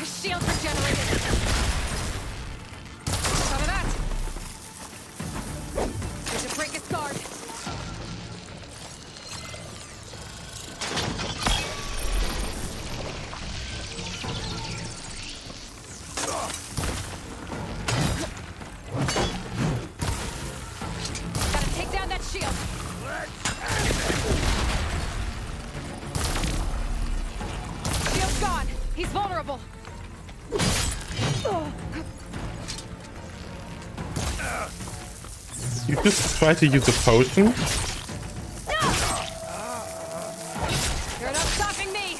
His shield regenerated. Shot of that. Need to break his guard. Gotta take down that shield. Shield's gone. He's vulnerable. You just try to use a potion? You're not stopping me.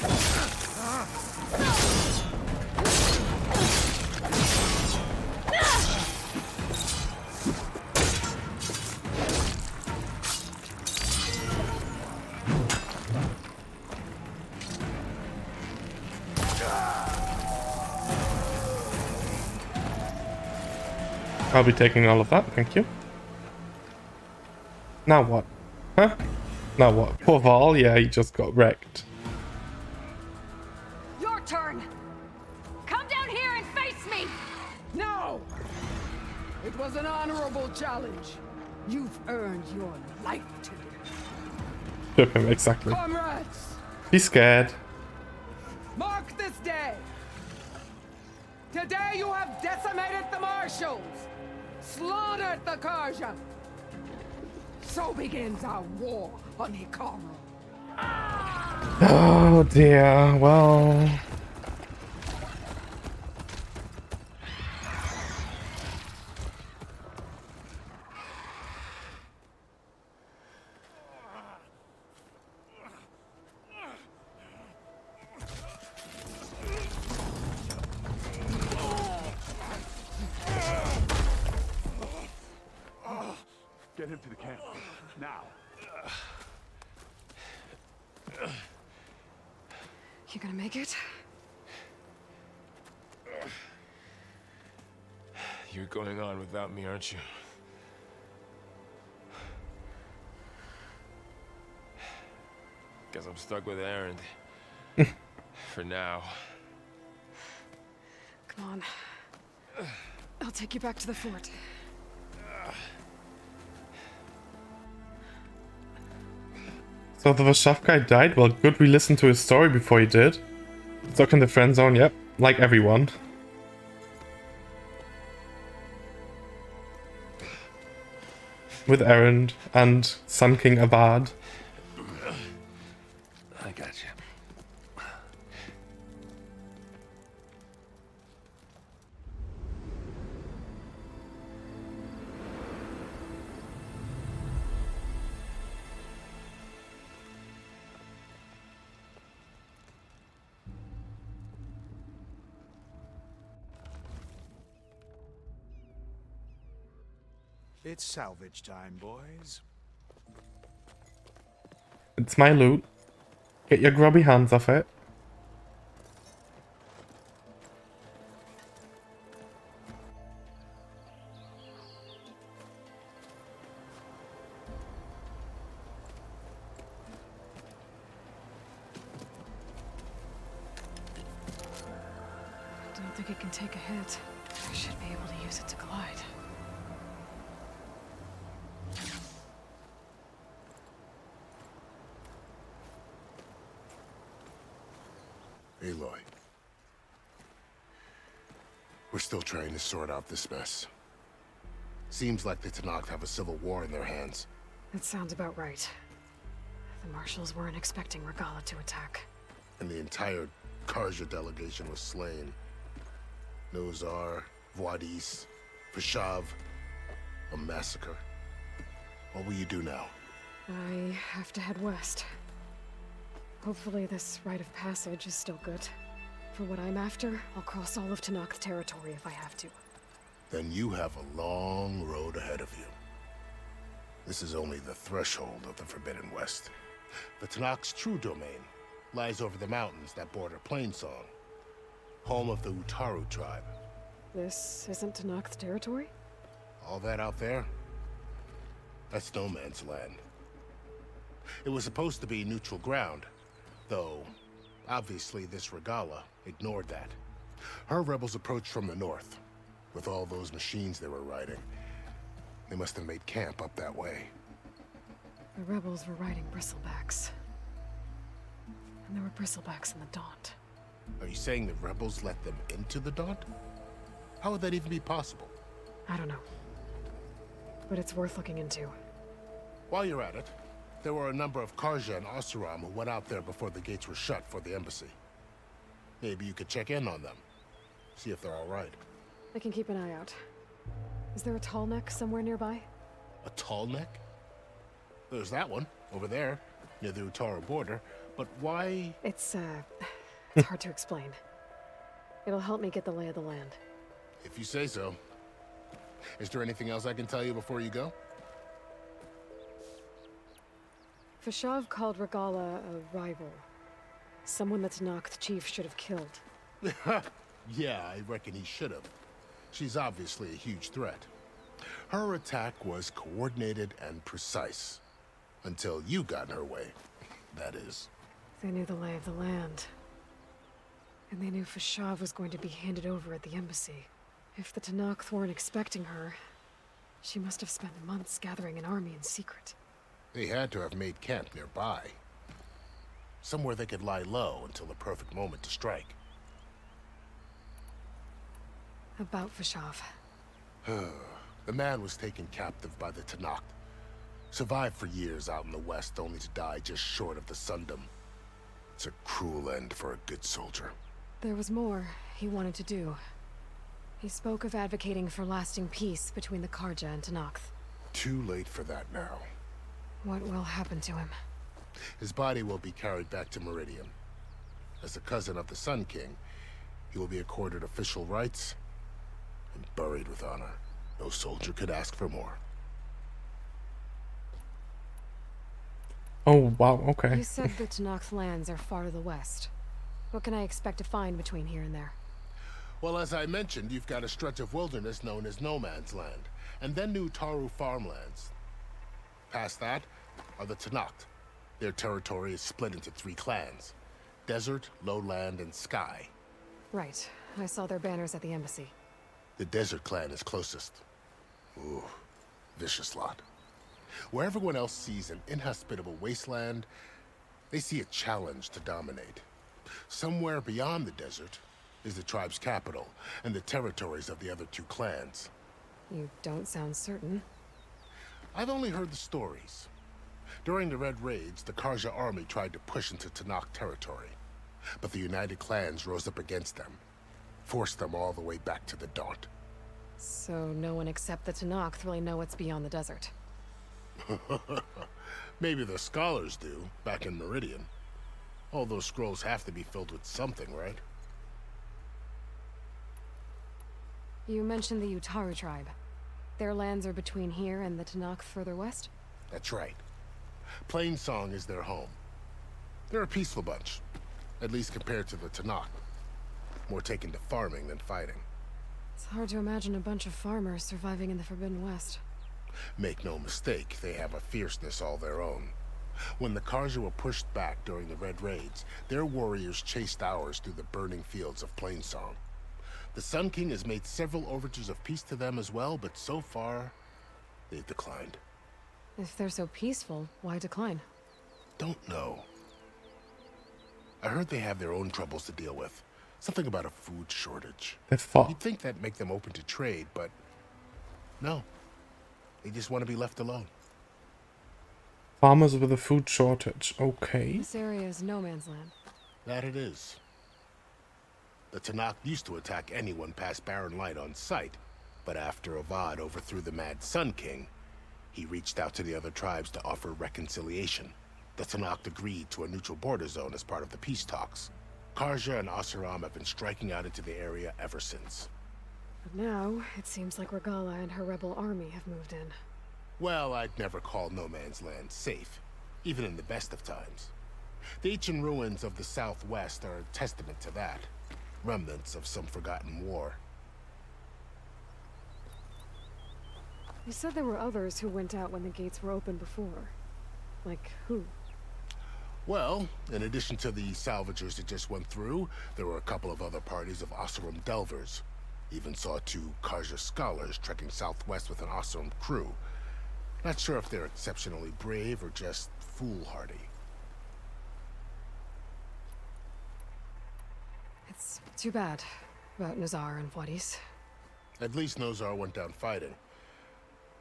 I'll be taking all of that, thank you. Now what? Huh? Now what? Poor Val, yeah, he just got wrecked. Your turn. Come down here and face me. No! It was an honorable challenge. You've earned your life today. Flip him, exactly. Comrades, He's scared. mark this day. Today you have decimated the marshals, slaughtered the Karja. So begins our war on Hikaru. Oh dear, well... Get him to the camp. Now. You gonna make it? You're going on without me, aren't you? Guess I'm stuck with Aaron. For now. Come on. I'll take you back to the fort. So the Vashav guy died? Well, good we listened to his story before he did. Stuck in the friend zone, yep. Like everyone. With Erend and Sun King Avad. I got you. It's salvage time, boys. It's my loot. Get your grubby hands off it. Don't think it can take a hit. I should be able to use it to glide. Aloy. We're still trying to sort out this mess. Seems like the Tenakth have a civil war in their hands. That sounds about right. The marshals weren't expecting Regala to attack. And the entire Karja delegation was slain. Nozar, Voidis, Vashav. A massacre. What will you do now? I have to head west. Hopefully this rite of passage is still good. For what I'm after, I'll cross all of Tenakth territory if I have to. Then you have a long road ahead of you. This is only the threshold of the Forbidden West. The Tenakth's true domain lies over the mountains that border Plainsong, home of the Utaru tribe. This isn't Tenakth territory? All that out there? That's no man's land. It was supposed to be neutral ground, though obviously this Regala ignored that. Her rebels approached from the north. With all those machines they were riding, they must have made camp up that way. The rebels were riding bristlebacks. And there were bristlebacks in the Daunt. Are you saying the rebels let them into the Daunt? How would that even be possible? I don't know. But it's worth looking into. While you're at it, there were a number of Karja and Oseram who went out there before the gates were shut for the embassy. Maybe you could check in on them. See if they're all right. I can keep an eye out. Is there a tall neck somewhere nearby? A tall neck? There's that one, over there, near the Utaru border. But why? It's hard to explain. It'll help me get the lay of the land. If you say so. Is there anything else I can tell you before you go? Fashav called Regala a rival. Someone that Tenakth chief should have killed. Yeah, I reckon he should have. She's obviously a huge threat. Her attack was coordinated and precise. Until you got in her way, that is. They knew the lay of the land. And they knew Fashav was going to be handed over at the embassy. If the Tenakth weren't expecting her, she must have spent months gathering an army in secret. They had to have made camp nearby. Somewhere they could lie low until the perfect moment to strike. About Fashav. The man was taken captive by the Tenakth. Survived for years out in the west, only to die just short of the Sundom. It's a cruel end for a good soldier. There was more he wanted to do. He spoke of advocating for lasting peace between the Karja and Tenakth. Too late for that now. What will happen to him? His body will be carried back to Meridian. As a cousin of the Sun King, he will be accorded official rights and buried with honor. No soldier could ask for more. Oh, wow, okay. You said the Tenakth lands are far to the west. What can I expect to find between here and there? Well, as I mentioned, you've got a stretch of wilderness known as No Man's Land, and then New Taru farmlands. Past that are the Tenakth. Their territory is split into 3 clans: Desert, Lowland, and Sky. Right. I saw their banners at the embassy. The Desert clan is closest. Ooh, vicious lot. Where everyone else sees an inhospitable wasteland, they see a challenge to dominate. Somewhere beyond the desert is the tribe's capital and the territories of the other 2 clans. You don't sound certain. I've only heard the stories. During the Red Raids, the Karja army tried to push into Tenakth territory, but the united clans rose up against them, forced them all the way back to the Daunt. So no one except the Tenakth really know what's beyond the desert. Maybe the scholars do, back in Meridian. All those scrolls have to be filled with something, right? You mentioned the Utaru tribe. Their lands are between here and the Tenakth further west? That's right. Plainsong is their home. They're a peaceful bunch, at least compared to the Tenakth. More taken to farming than fighting. It's hard to imagine a bunch of farmers surviving in the Forbidden West. Make no mistake, they have a fierceness all their own. When the Karja were pushed back during the Red Raids, their warriors chased ours through the burning fields of Plainsong. The Sun King has made several overtures of peace to them as well, but so far, they've declined. If they're so peaceful, why decline? Don't know. I heard they have their own troubles to deal with. Something about a food shortage. That's far. You'd think that'd make them open to trade, but no. They just want to be left alone. Farmers with a food shortage. Okay. This area is no man's land. That it is. The Tenakth used to attack anyone past Barren Light on sight, but after Avad overthrew the Mad Sun King, he reached out to the other tribes to offer reconciliation. The Tenakth agreed to a neutral border zone as part of the peace talks. Karja and Oseram have been striking out into the area ever since. But now, it seems like Regala and her rebel army have moved in. Well, I'd never call No Man's Land safe, even in the best of times. The ancient ruins of the Southwest are a testament to that. Remnants of some forgotten war. You said there were others who went out when the gates were open before. Like who? Well, in addition to the salvagers that just went through, there were a couple of other parties of Oseram delvers. Even saw 2 Karja scholars trekking southwest with an Oseram crew. Not sure if they're exceptionally brave or just foolhardy. It's too bad about Nazar and Wadis. At least Nozar went down fighting.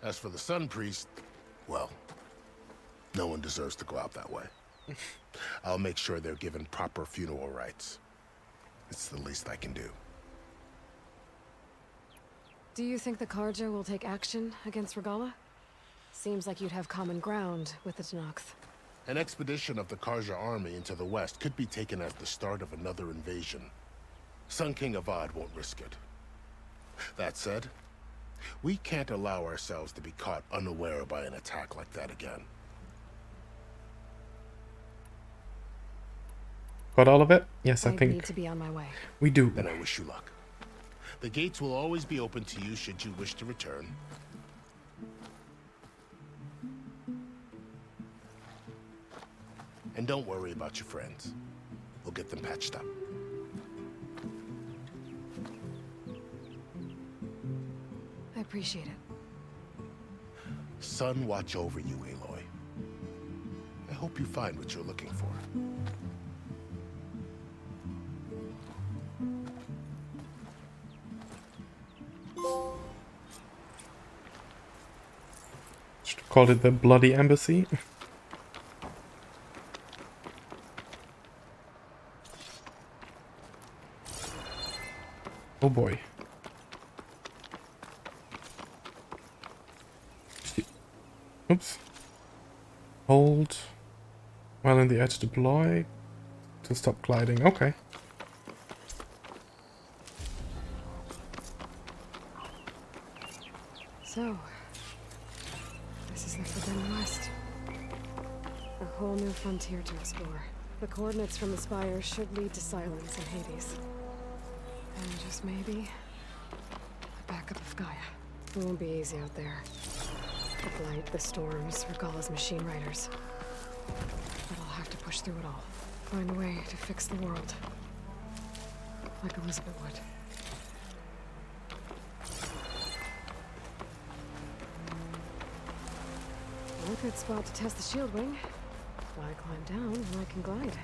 As for the Sun Priest, well, no one deserves to go out that way. I'll make sure they're given proper funeral rites. It's the least I can do. Do you think the Karja will take action against Regala? Seems like you'd have common ground with the Tenakth. An expedition of the Karja army into the west could be taken as the start of another invasion. Sun King Avad won't risk it. That said, we can't allow ourselves to be caught unaware by an attack like that again. Got all of it? Yes, I I think need to be on my way. we do. Then I wish you luck. The gates will always be open to you should you wish to return. And don't worry about your friends. We'll get them patched up. I appreciate it. Sun watch over you, Aloy. I hope you find what you're looking for. Should have called it the Bloody Embassy. Oh boy. Oops. Hold while in the edge deploy to stop gliding. Okay. So, this is the Forbidden West. A whole new frontier to explore. The coordinates from the spire should lead to Silence and Hades. And just maybe, a backup of Gaia. It won't be easy out there. The blight, the storms, Regala's machine riders. But I'll have to push through it all. Find a way to fix the world. Like Elizabeth would. A good spot to test the shield wing. Why climb down when I can glide?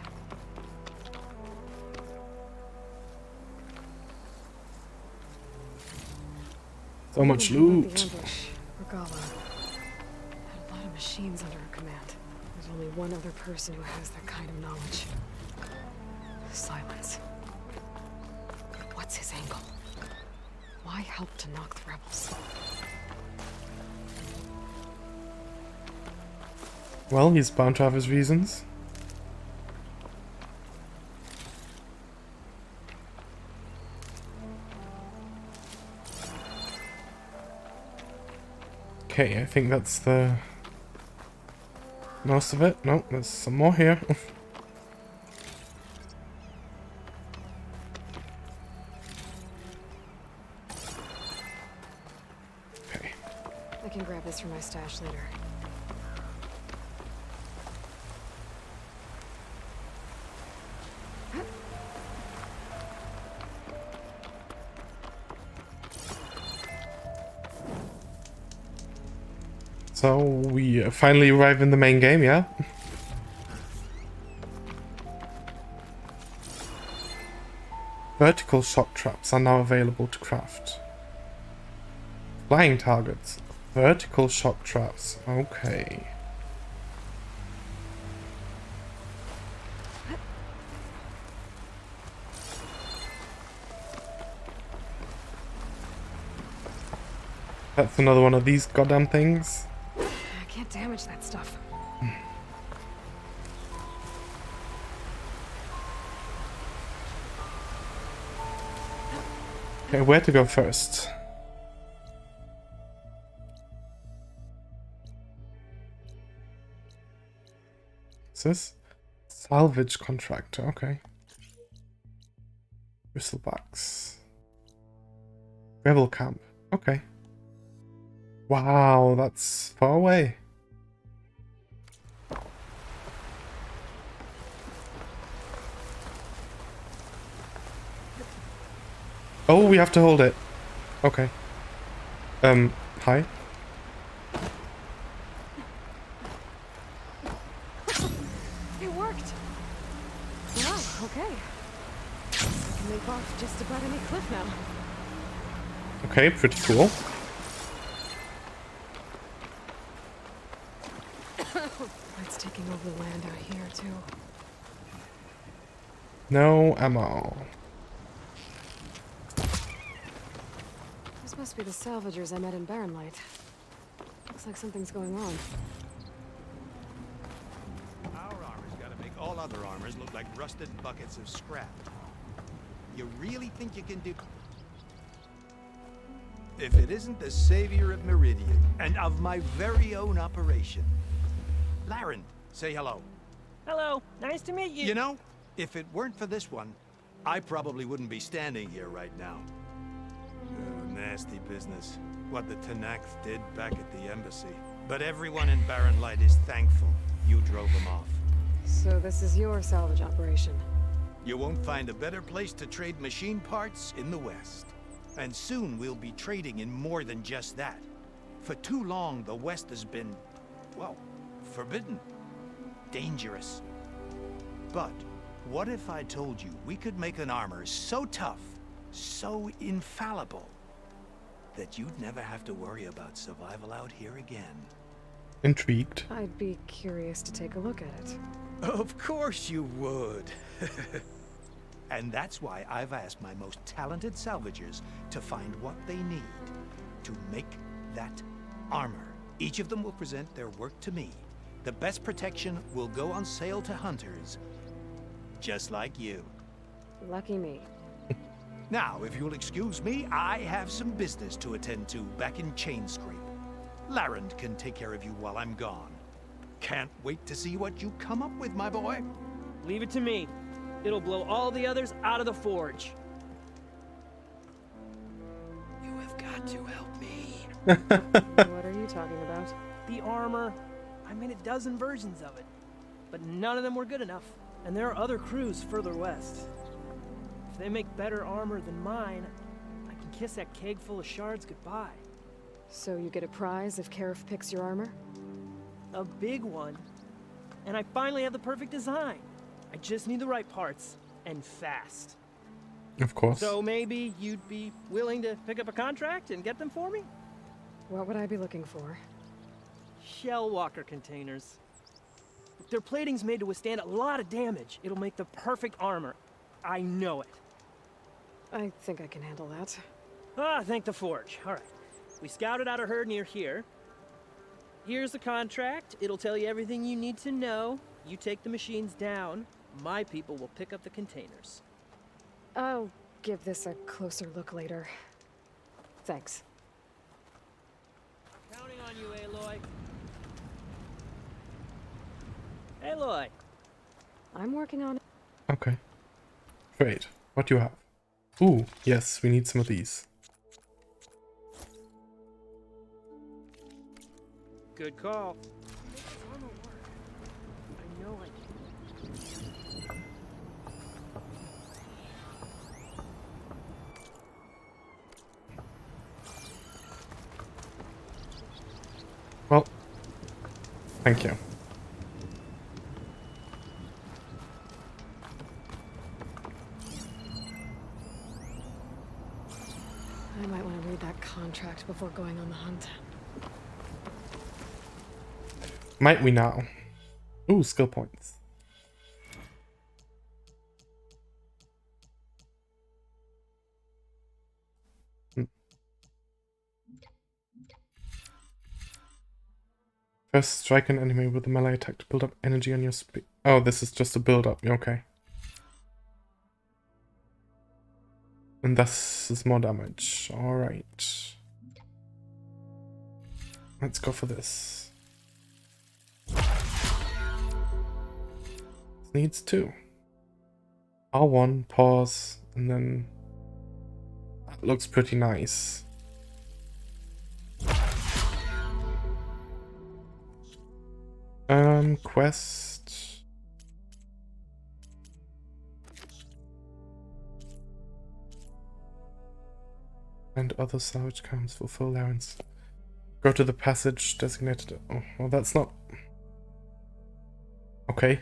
So much Even without loot. The ambush, Regala had a lot of machines under her command. There's only one other person who has that kind of knowledge. Silence. What's his angle? Why help to knock the rebels? Well, he's bound to have his reasons. Okay, I think that's the most of it. No, there's some more here. Okay. I can grab this from my stash later. So we finally arrive in the main game, yeah? Vertical shock traps are now available to craft. Flying targets. Vertical shock traps. Okay. That's another one of these goddamn things. I can't damage that stuff. Okay, where to go first? What's this? Salvage contractor, okay. Bristlebacks. Rebel camp, okay. Wow, that's far away. Oh, we have to hold it. Okay. Hi. It worked! Wow, okay. I can leap off just about any cliff now. Okay, pretty cool. It's taking over the land out here, too. No ammo. This must be the salvagers I met in Barrenlight. Looks like something's going on. Our armor's gotta make all other armors look like rusted buckets of scrap. You really think you can do... If it isn't the savior of Meridian, and of my very own operation. Laren, say hello. Hello, nice to meet you. You know, if it weren't for this one, I probably wouldn't be standing here right now. Oh, nasty business. What the Tenakth did back at the embassy. But everyone in Barrenlight is thankful you drove them off. So this is your salvage operation. You won't find a better place to trade machine parts in the West. And soon we'll be trading in more than just that. For too long, the West has been, well, forbidden. Dangerous. But what if I told you we could make an armor so tough, so infallible, that you'd never have to worry about survival out here again? Intrigued. I'd be curious to take a look at it. Of course you would. And that's why I've asked my most talented salvagers to find what they need to make that armor. Each of them will present their work to me. The best protection will go on sale to hunters, just like you. Lucky me. Now, if you'll excuse me, I have some business to attend to back in Chainscrape. Laren can take care of you while I'm gone. Can't wait to see what you come up with, my boy. Leave it to me. It'll blow all the others out of the forge. You have got to help me. What are you talking about? The armor. I made a dozen versions of it, but none of them were good enough. And there are other crews further west. If they make better armor than mine, I can kiss that keg full of shards goodbye. So you get a prize if Karif picks your armor? A big one. And I finally have the perfect design. I just need the right parts, and fast. Of course. So maybe you'd be willing to pick up a contract and get them for me? What would I be looking for? Shell walker containers. Their plating's made to withstand a lot of damage. It'll make the perfect armor. I know it. I think I can handle that. Ah, thank the forge. All right. We scouted out a herd near here. Here's the contract. It'll tell you everything you need to know. You take the machines down. My people will pick up the containers. I'll give this a closer look later. Thanks. Counting on you, Aloy. Aloy. I'm working on it. Okay. Great. What do you have? Ooh, yes, we need some of these. Good call. I know I can. Well, thank you. I might want to read that contract before going on the hunt. Might we now? Ooh, skill points. First, strike an enemy with a melee attack to build up energy on your speed. Oh, this is just a build up. Okay. And this is more damage. Alright. Let's go for this. This needs 2. R1, pause, and then... That looks pretty nice. Quest. And other salvage camps for full allowance. Go to the passage designated. Oh, well, that's not. Okay.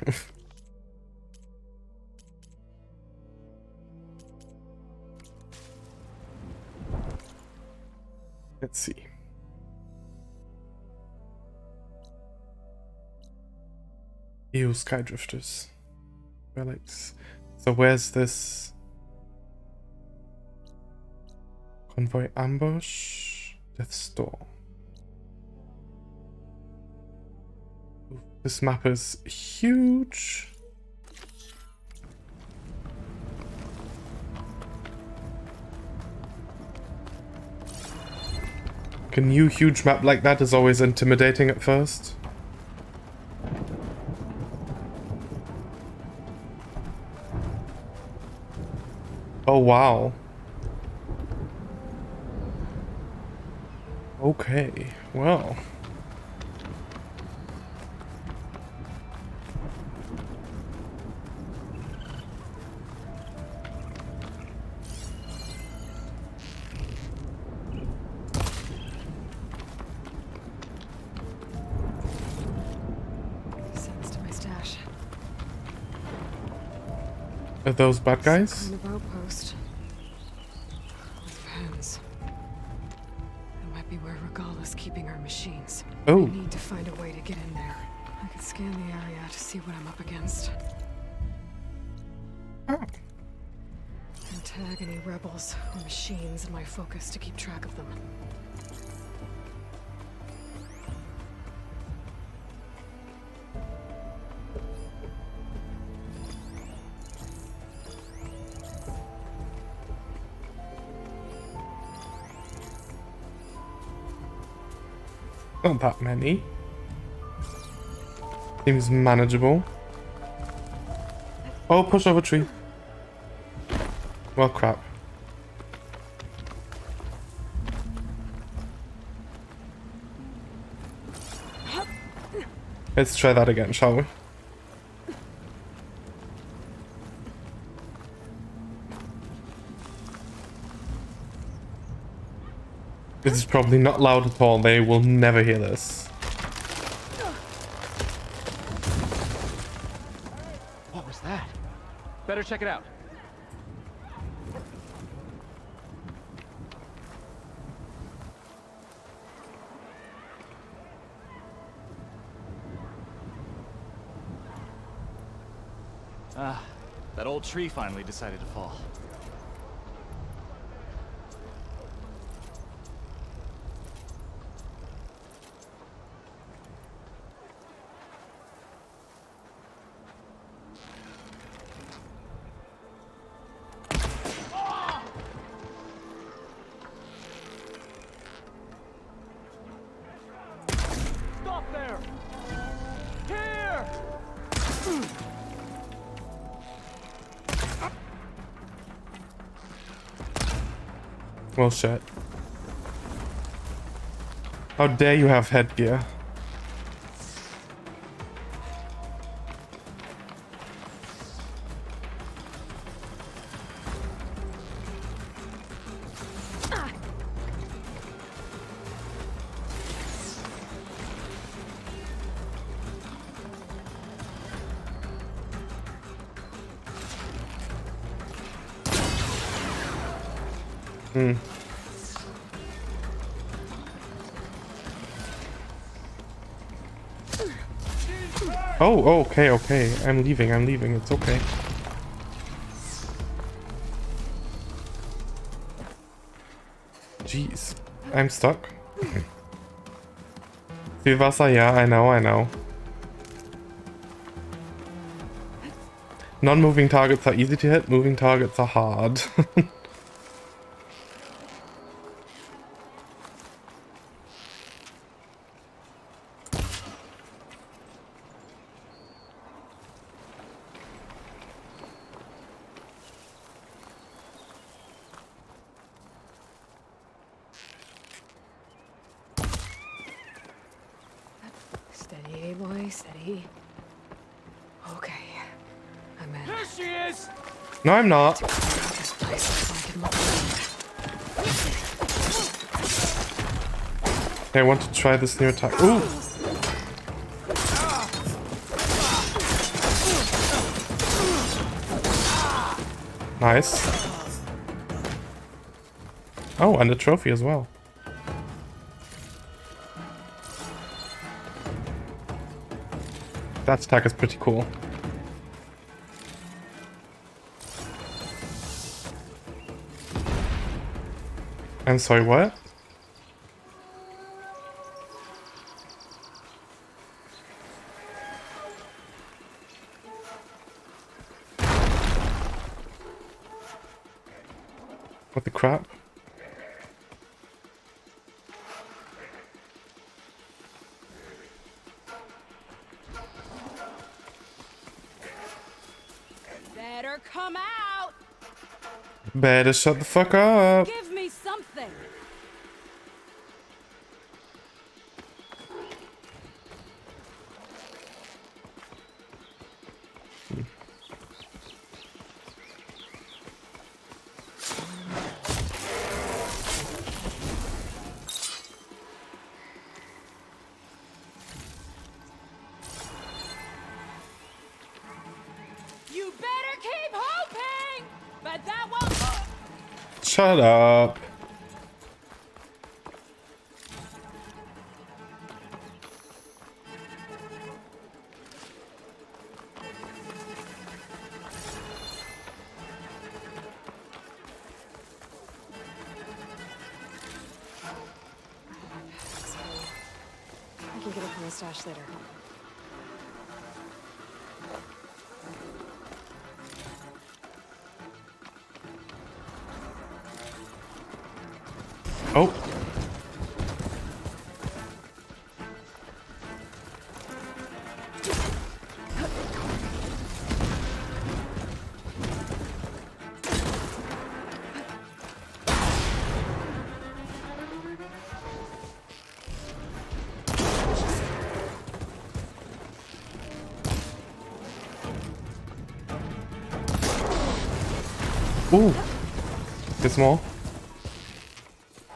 Let's see. Ew, Skydrifters. Relics. So where's this? Convoy ambush. Death's Door. Ooh, this map is huge. A new huge map like that is always intimidating at first. Oh wow. Okay, well. Sends to my stash. Are those bad guys? Kind of outpost. With fans. That might be where Regala's keeping her machines. Oh. I need to find a way to get in there. I could scan the area to see what I'm up against. Oh. And tag any rebels or machines in my focus to keep track of them. Not that many. Seems manageable. Oh, push over tree. Well, crap. Let's try that again, shall we? This is probably not loud at all. They will never hear this. What was that? Better check it out. Ah, that old tree finally decided to fall. Stop there! Here! Well, shit. How dare you have headgear? Oh, okay, okay. I'm leaving, it's okay. Jeez. I'm stuck. Viel Wasser, yeah, I know. Non-moving targets are easy to hit, moving targets are hard. Steady, Aloy, steady. Okay. I'm in. There she is! No, I'm not. This place looks like it might I want to try this new attack. Ooh! Nice. Oh, and a trophy as well. That attack is pretty cool. I'm sorry, what? What the crap? Better come out! Better shut the fuck up! Give me something! You better keep hoping! But that won't... Shut up. I can get it from my stash later. Oh. Ooh. There's more.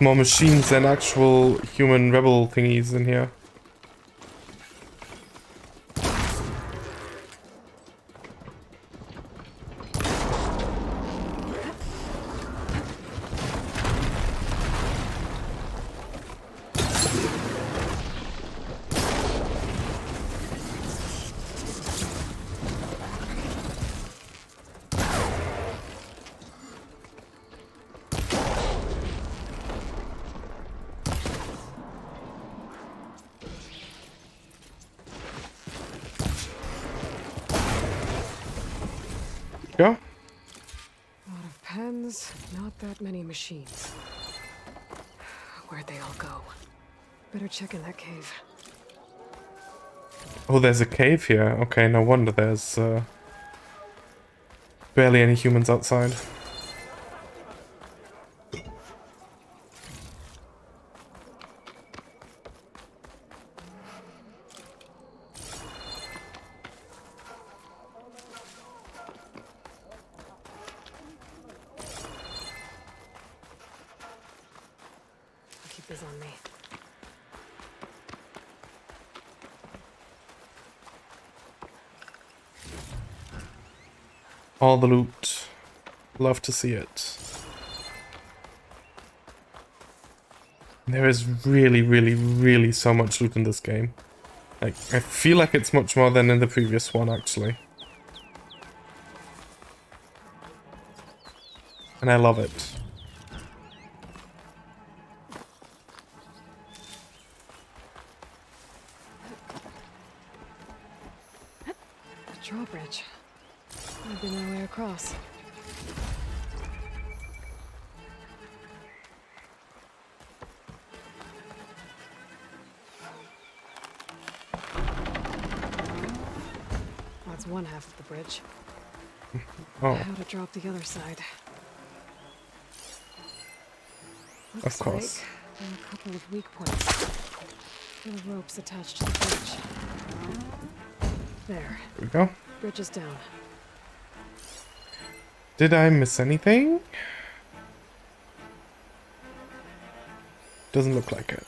More machines than actual human rebel thingies in here. Go. A lot of pens, not that many machines. Where'd they all go? Better check in that cave. Oh, there's a cave here. Okay, no wonder there's barely any humans outside. I'll keep these on me. All the loot. Love to see it. There is really, really, really so much loot in this game. Like, I feel like it's much more than in the previous one, actually. And I love it. The drawbridge. I've been my way across. That's one half of the bridge. Oh, How to drop the other side. of Looks course. like there are a couple of weak points. There are ropes attached to the bridge. There. Here we go. Bridge is down. Did I miss anything? Doesn't look like it.